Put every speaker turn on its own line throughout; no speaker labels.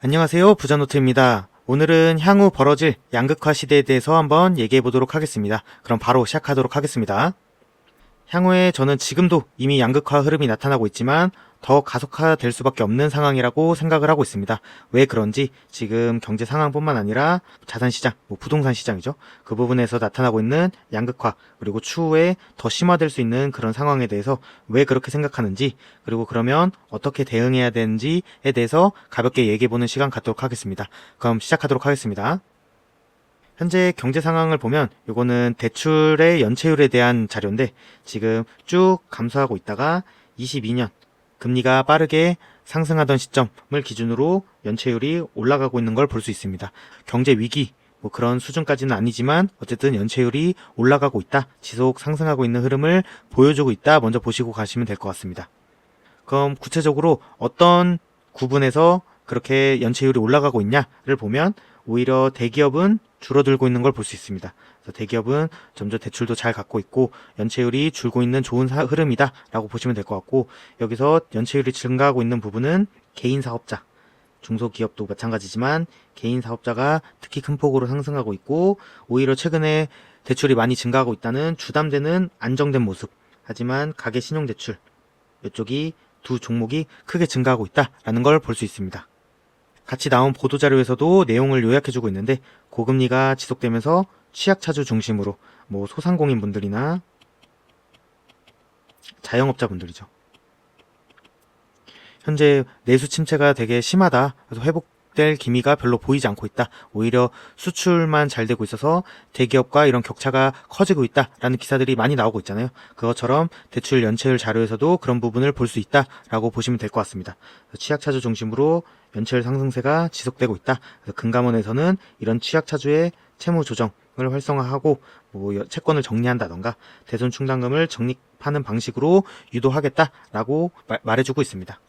안녕하세요. 부자노트입니다. 오늘은 향후 벌어질 양극화 시대에 대해서 한번 얘기해 보도록 하겠습니다. 그럼 바로 시작하도록 하겠습니다. 향후에 저는 지금도 이미 양극화 흐름이 나타나고 있지만 더 가속화될 수밖에 없는 상황이라고 생각을 하고 있습니다. 왜 그런지 지금 경제 상황뿐만 아니라 자산시장, 부동산 시장이죠. 그 부분에서 나타나고 있는 양극화, 그리고 추후에 더 심화될 수 있는 그런 상황에 대해서 왜 그렇게 생각하는지, 그리고 그러면 어떻게 대응해야 되는지에 대해서 가볍게 얘기해보는 시간 갖도록 하겠습니다. 그럼 시작하도록 하겠습니다. 현재 경제 상황을 보면 이거는 대출의 연체율에 대한 자료인데 지금 쭉 감소하고 있다가 22년 금리가 빠르게 상승하던 시점을 기준으로 연체율이 올라가고 있는 걸 볼 수 있습니다. 경제 위기 그런 수준까지는 아니지만 어쨌든 연체율이 올라가고 있다, 지속 상승하고 있는 흐름을 보여주고 있다, 먼저 보시고 가시면 될 것 같습니다. 그럼 구체적으로 어떤 구분에서 그렇게 연체율이 올라가고 있냐를 보면 오히려 대기업은 줄어들고 있는 걸 볼 수 있습니다. 그래서 대기업은 점점 대출도 잘 갖고 있고 연체율이 줄고 있는 좋은 흐름이다 라고 보시면 될 것 같고, 여기서 연체율이 증가하고 있는 부분은 개인 사업자, 중소기업도 마찬가지지만 개인 사업자가 특히 큰 폭으로 상승하고 있고, 오히려 최근에 대출이 많이 증가하고 있다는 주담대는 안정된 모습, 하지만 가계 신용대출 이쪽이 두 종목이 크게 증가하고 있다라는 걸 볼 수 있습니다. 같이 나온 보도자료에서도 내용을 요약해주고 있는데, 고금리가 지속되면서 취약차주 중심으로 소상공인분들이나 자영업자분들이죠. 현재 내수 침체가 되게 심하다, 그래서 회복될 기미가 별로 보이지 않고 있다, 오히려 수출만 잘 되고 있어서 대기업과 이런 격차가 커지고 있다라는 기사들이 많이 나오고 있잖아요. 그것처럼 대출 연체율 자료에서도 그런 부분을 볼 수 있다라고 보시면 될 것 같습니다. 취약차주 중심으로 연체율 상승세가 지속되고 있다. 그래서 금감원에서는 이런 취약차주의 채무 조정을 활성화하고 채권을 정리한다던가 대손 충당금을 적립하는 방식으로 유도하겠다라고 말해주고 있습니다.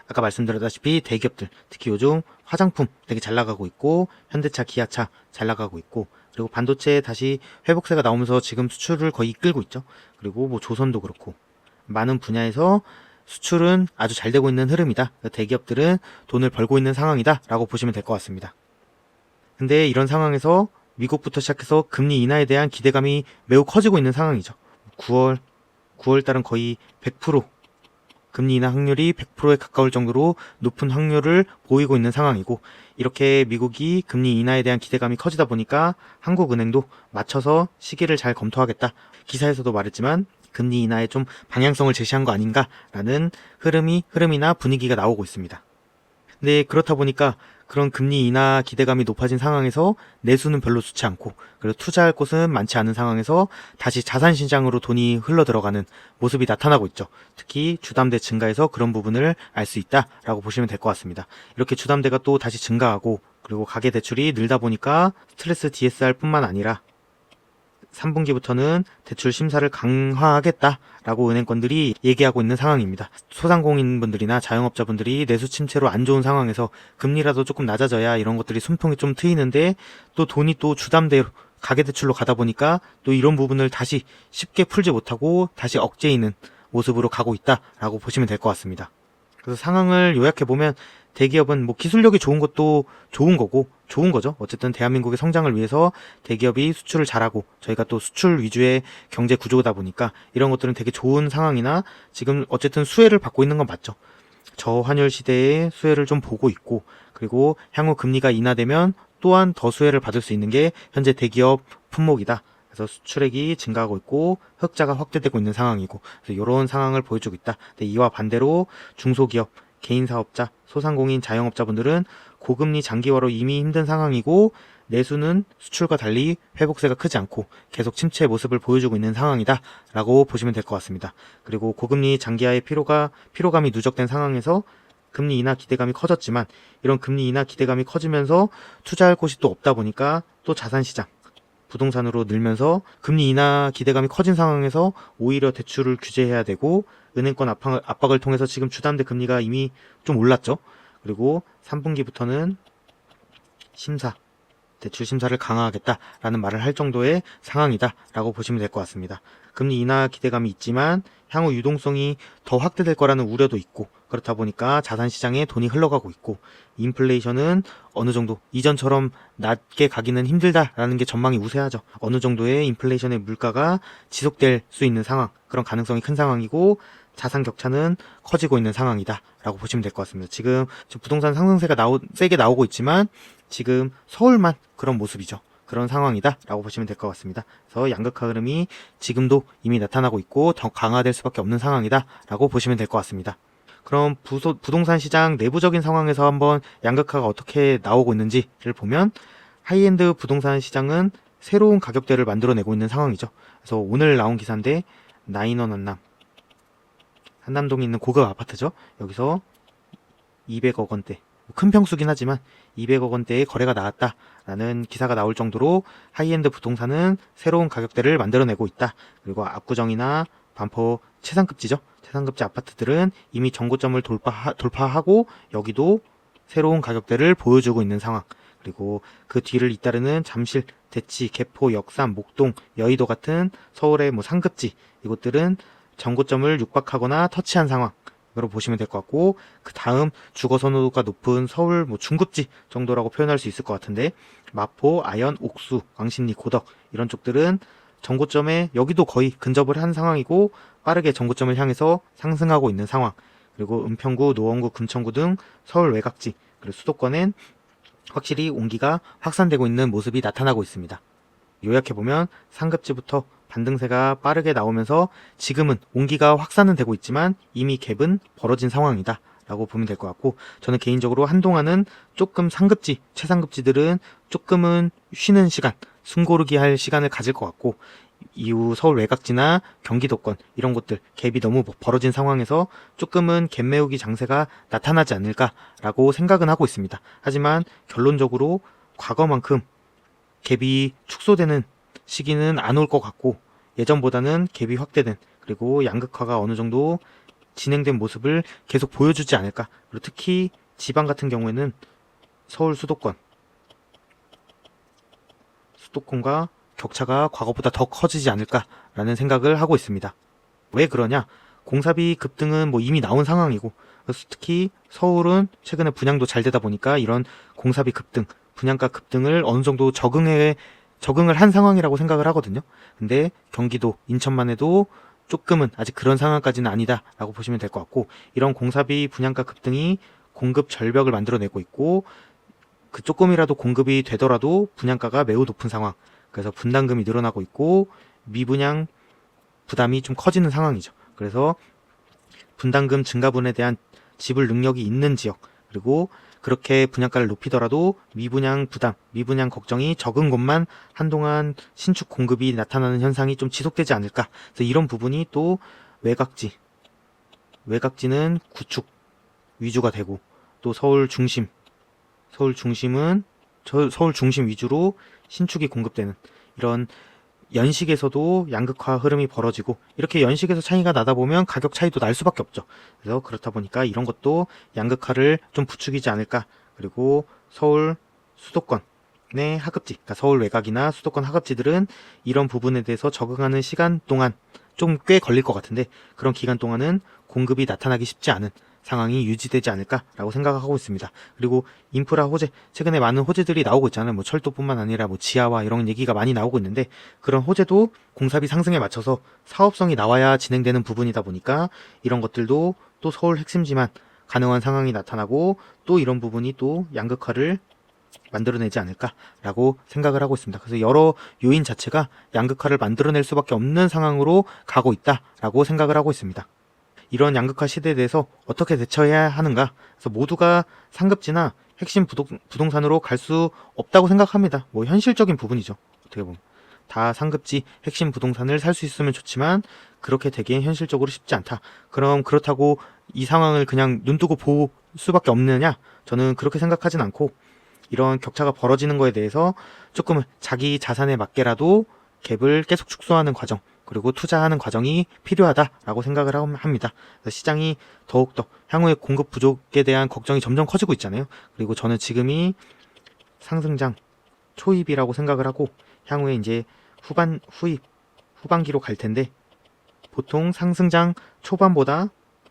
아까 말씀드렸다시피 대기업들, 특히 요즘 화장품 되게 잘 나가고 있고, 현대차, 기아차 잘 나가고 있고, 그리고 반도체 다시 회복세가 나오면서 지금 수출을 거의 이끌고 있죠. 그리고 조선도 그렇고 많은 분야에서 수출은 아주 잘 되고 있는 흐름이다, 대기업들은 돈을 벌고 있는 상황이다 라고 보시면 될 것 같습니다. 근데 이런 상황에서 미국부터 시작해서 금리 인하에 대한 기대감이 매우 커지고 있는 상황이죠. 9월 달은 거의 100%, 금리 인하 확률이 100%에 가까울 정도로 높은 확률을 보이고 있는 상황이고, 이렇게 미국이 금리 인하에 대한 기대감이 커지다 보니까 한국은행도 맞춰서 시기를 잘 검토하겠다, 기사에서도 말했지만 금리 인하에 좀 방향성을 제시한 거 아닌가라는 흐름이나 분위기가 나오고 있습니다. 근데 그렇다 보니까 그런 금리 인하 기대감이 높아진 상황에서 내수는 별로 좋지 않고, 그리고 투자할 곳은 많지 않은 상황에서 다시 자산시장으로 돈이 흘러 들어가는 모습이 나타나고 있죠. 특히 주담대 증가에서 그런 부분을 알 수 있다라고 보시면 될 것 같습니다. 이렇게 주담대가 또 다시 증가하고, 그리고 가계대출이 늘다 보니까 스트레스 DSR 뿐만 아니라 3분기부터는 대출 심사를 강화하겠다라고 은행권들이 얘기하고 있는 상황입니다. 소상공인분들이나 자영업자분들이 내수 침체로 안 좋은 상황에서 금리라도 조금 낮아져야 이런 것들이 숨통이 좀 트이는데, 또 돈이 또 주담대로 가계대출로 가다 보니까 또 이런 부분을 다시 쉽게 풀지 못하고 다시 억제이는 모습으로 가고 있다라고 보시면 될 것 같습니다. 그래서 상황을 요약해보면 대기업은 기술력이 좋은 것도 좋은 거고 좋은 거죠. 어쨌든 대한민국의 성장을 위해서 대기업이 수출을 잘하고, 저희가 또 수출 위주의 경제 구조다 보니까 이런 것들은 되게 좋은 상황이나, 지금 어쨌든 수혜를 받고 있는 건 맞죠. 저환율 시대에 수혜를 좀 보고 있고, 그리고 향후 금리가 인하되면 또한 더 수혜를 받을 수 있는 게 현재 대기업 품목이다. 그래서 수출액이 증가하고 있고 흑자가 확대되고 있는 상황이고, 그래서 이런 상황을 보여주고 있다. 근데 이와 반대로 중소기업, 개인 사업자, 소상공인, 자영업자분들은 고금리 장기화로 이미 힘든 상황이고, 내수는 수출과 달리 회복세가 크지 않고 계속 침체의 모습을 보여주고 있는 상황이다 라고 보시면 될 것 같습니다. 그리고 고금리 장기화의 피로감이 누적된 상황에서 금리 인하 기대감이 커졌지만, 이런 금리 인하 기대감이 커지면서 투자할 곳이 또 없다 보니까 또 자산시장, 부동산으로 늘면서 금리 인하 기대감이 커진 상황에서 오히려 대출을 규제해야 되고, 은행권 압박을 통해서 지금 주담대 금리가 이미 좀 올랐죠. 그리고 3분기부터는 대출 심사를 강화하겠다라는 말을 할 정도의 상황이다라고 보시면 될 것 같습니다. 금리 인하 기대감이 있지만 향후 유동성이 더 확대될 거라는 우려도 있고, 그렇다 보니까 자산 시장에 돈이 흘러가고 있고, 인플레이션은 어느 정도 이전처럼 낮게 가기는 힘들다라는 게 전망이 우세하죠. 어느 정도의 인플레이션의 물가가 지속될 수 있는 상황, 그런 가능성이 큰 상황이고, 자산 격차는 커지고 있는 상황이다 라고 보시면 될 것 같습니다. 지금 부동산 상승세가 세게 나오고 있지만 지금 서울만 그런 모습이죠. 그런 상황이다 라고 보시면 될 것 같습니다. 그래서 양극화 흐름이 지금도 이미 나타나고 있고 더 강화될 수밖에 없는 상황이다 라고 보시면 될 것 같습니다. 그럼 부동산 시장 내부적인 상황에서 한번 양극화가 어떻게 나오고 있는지를 보면, 하이엔드 부동산 시장은 새로운 가격대를 만들어내고 있는 상황이죠. 그래서 오늘 나온 기사인데, 나인원 한남동에 있는 고급 아파트죠. 여기서 200억 원대, 큰 평수긴 하지만 200억 원대의 거래가 나왔다라는 기사가 나올 정도로 하이엔드 부동산은 새로운 가격대를 만들어내고 있다. 그리고 압구정이나 반포 최상급지죠. 최상급지 아파트들은 이미 정고점을 돌파하고 여기도 새로운 가격대를 보여주고 있는 상황. 그리고 그 뒤를 잇따르는 잠실, 대치, 개포, 역삼, 목동, 여의도 같은 서울의 상급지, 이곳들은 정고점을 육박하거나 터치한 상황으로 보시면 될 것 같고, 그 다음 주거 선호도가 높은 서울 중급지 정도라고 표현할 수 있을 것 같은데, 마포, 아현, 옥수, 왕십리, 고덕 이런 쪽들은 정고점에 여기도 거의 근접을 한 상황이고 빠르게 정고점을 향해서 상승하고 있는 상황. 그리고 은평구, 노원구, 금천구 등 서울 외곽지, 그리고 수도권엔 확실히 온기가 확산되고 있는 모습이 나타나고 있습니다. 요약해보면 상급지부터 반등세가 빠르게 나오면서 지금은 온기가 확산은 되고 있지만 이미 갭은 벌어진 상황이다 라고 보면 될 것 같고, 저는 개인적으로 한동안은 조금 상급지, 최상급지들은 조금은 쉬는 시간, 숨고르기 할 시간을 가질 것 같고, 이후 서울 외곽지나 경기도권 이런 곳들 갭이 너무 벌어진 상황에서 조금은 갭 메우기 장세가 나타나지 않을까라고 생각은 하고 있습니다. 하지만 결론적으로 과거만큼 갭이 축소되는 시기는 안 올 것 같고, 예전보다는 갭이 확대된, 그리고 양극화가 어느 정도 진행된 모습을 계속 보여주지 않을까. 그리고 특히 지방 같은 경우에는 서울 수도권과 격차가 과거보다 더 커지지 않을까라는 생각을 하고 있습니다. 왜 그러냐? 공사비 급등은 이미 나온 상황이고, 특히 서울은 최근에 분양도 잘 되다 보니까 이런 공사비 급등, 분양가 급등을 어느 정도 적응을 한 상황이라고 생각을 하거든요. 근데 경기도, 인천만 해도 조금은 아직 그런 상황까지는 아니다라고 보시면 될 것 같고, 이런 공사비 분양가 급등이 공급 절벽을 만들어내고 있고, 그 조금이라도 공급이 되더라도 분양가가 매우 높은 상황. 그래서 분담금이 늘어나고 있고 미분양 부담이 좀 커지는 상황이죠. 그래서 분담금 증가분에 대한 지불 능력이 있는 지역, 그리고 그렇게 분양가를 높이더라도 미분양 부담, 미분양 걱정이 적은 곳만 한동안 신축 공급이 나타나는 현상이 좀 지속되지 않을까. 그래서 이런 부분이 또 외곽지는 구축 위주가 되고, 또 서울 중심은 서울 중심 위주로 신축이 공급되는, 이런 연식에서도 양극화 흐름이 벌어지고, 이렇게 연식에서 차이가 나다 보면 가격 차이도 날 수밖에 없죠. 그래서 그렇다 보니까 이런 것도 양극화를 좀 부추기지 않을까. 그리고 서울 수도권의 하급지, 그러니까 서울 외곽이나 수도권 하급지들은 이런 부분에 대해서 적응하는 시간 동안 좀 꽤 걸릴 것 같은데, 그런 기간 동안은 공급이 나타나기 쉽지 않은 상황이 유지되지 않을까라고 생각하고 있습니다. 그리고 인프라 호재, 최근에 많은 호재들이 나오고 있잖아요. 철도뿐만 아니라 지하와 이런 얘기가 많이 나오고 있는데, 그런 호재도 공사비 상승에 맞춰서 사업성이 나와야 진행되는 부분이다 보니까 이런 것들도 또 서울 핵심지만 가능한 상황이 나타나고, 또 이런 부분이 또 양극화를 만들어내지 않을까라고 생각을 하고 있습니다. 그래서 여러 요인 자체가 양극화를 만들어낼 수밖에 없는 상황으로 가고 있다라고 생각을 하고 있습니다. 이런 양극화 시대에 대해서 어떻게 대처해야 하는가? 그래서 모두가 상급지나 핵심 부동산으로 갈 수 없다고 생각합니다. 현실적인 부분이죠. 어떻게 보면 다 상급지 핵심 부동산을 살 수 있으면 좋지만 그렇게 되기엔 현실적으로 쉽지 않다. 그럼 그렇다고 이 상황을 그냥 눈뜨고 볼 수밖에 없느냐? 저는 그렇게 생각하진 않고, 이런 격차가 벌어지는 거에 대해서 조금 자기 자산에 맞게라도 갭을 계속 축소하는 과정, 그리고 투자하는 과정이 필요하다라고 생각을 합니다. 시장이 더욱더 향후의 공급 부족에 대한 걱정이 점점 커지고 있잖아요. 그리고 저는 지금이 상승장 초입이라고 생각을 하고, 향후에 이제 후반기로 갈 텐데, 보통 상승장 초반보다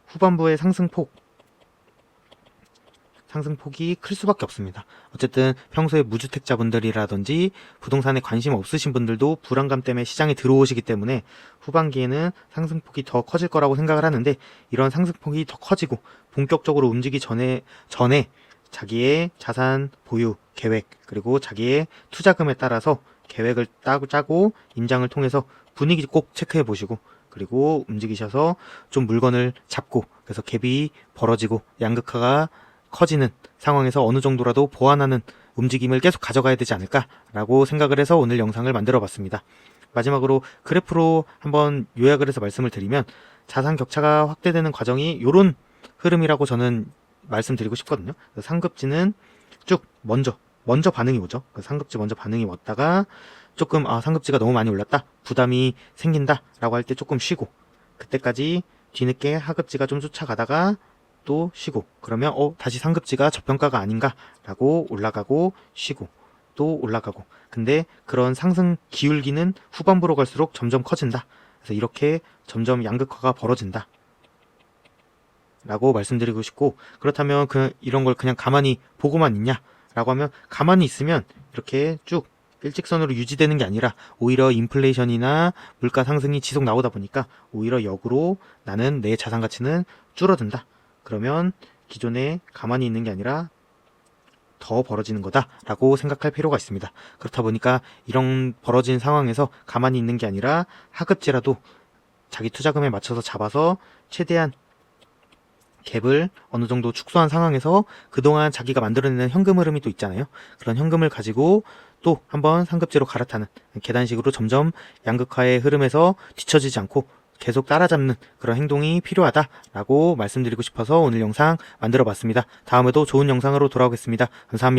후반부의 상승폭, 상승폭이 클 수밖에 없습니다. 어쨌든 평소에 무주택자분들이라든지 부동산에 관심 없으신 분들도 불안감 때문에 시장에 들어오시기 때문에 후반기에는 상승폭이 더 커질 거라고 생각을 하는데, 이런 상승폭이 더 커지고 본격적으로 움직이기 전에 자기의 자산 보유 계획, 그리고 자기의 투자금에 따라서 계획을 짜고 임장을 통해서 분위기 꼭 체크해 보시고, 그리고 움직이셔서 좀 물건을 잡고, 그래서 갭이 벌어지고 양극화가 커지는 상황에서 어느 정도라도 보완하는 움직임을 계속 가져가야 되지 않을까라고 생각을 해서 오늘 영상을 만들어 봤습니다. 마지막으로 그래프로 한번 요약을 해서 말씀을 드리면, 자산 격차가 확대되는 과정이 이런 흐름이라고 저는 말씀드리고 싶거든요. 상급지는 쭉 먼저 반응이 오죠. 상급지 먼저 반응이 왔다가 조금 상급지가 너무 많이 올랐다, 부담이 생긴다 라고 할 때 조금 쉬고, 그때까지 뒤늦게 하급지가 좀 쫓아가다가 또 쉬고, 그러면 다시 상급지가 저평가가 아닌가 라고 올라가고 쉬고 또 올라가고, 근데 그런 상승 기울기는 후반부로 갈수록 점점 커진다. 그래서 이렇게 점점 양극화가 벌어진다 라고 말씀드리고 싶고, 그렇다면 이런 걸 그냥 가만히 보고만 있냐 라고 하면, 가만히 있으면 이렇게 쭉 일직선으로 유지되는 게 아니라 오히려 인플레이션이나 물가 상승이 지속 나오다 보니까 오히려 역으로 나는 내 자산 가치는 줄어든다. 그러면 기존에 가만히 있는 게 아니라 더 벌어지는 거다라고 생각할 필요가 있습니다. 그렇다 보니까 이런 벌어진 상황에서 가만히 있는 게 아니라 하급지라도 자기 투자금에 맞춰서 잡아서 최대한 갭을 어느 정도 축소한 상황에서 그동안 자기가 만들어내는 현금 흐름이 또 있잖아요. 그런 현금을 가지고 또 한번 상급지로 갈아타는, 계단식으로 점점 양극화의 흐름에서 뒤처지지 않고 계속 따라잡는 그런 행동이 필요하다라고 말씀드리고 싶어서 오늘 영상 만들어 봤습니다. 다음에도 좋은 영상으로 돌아오겠습니다. 감사합니다.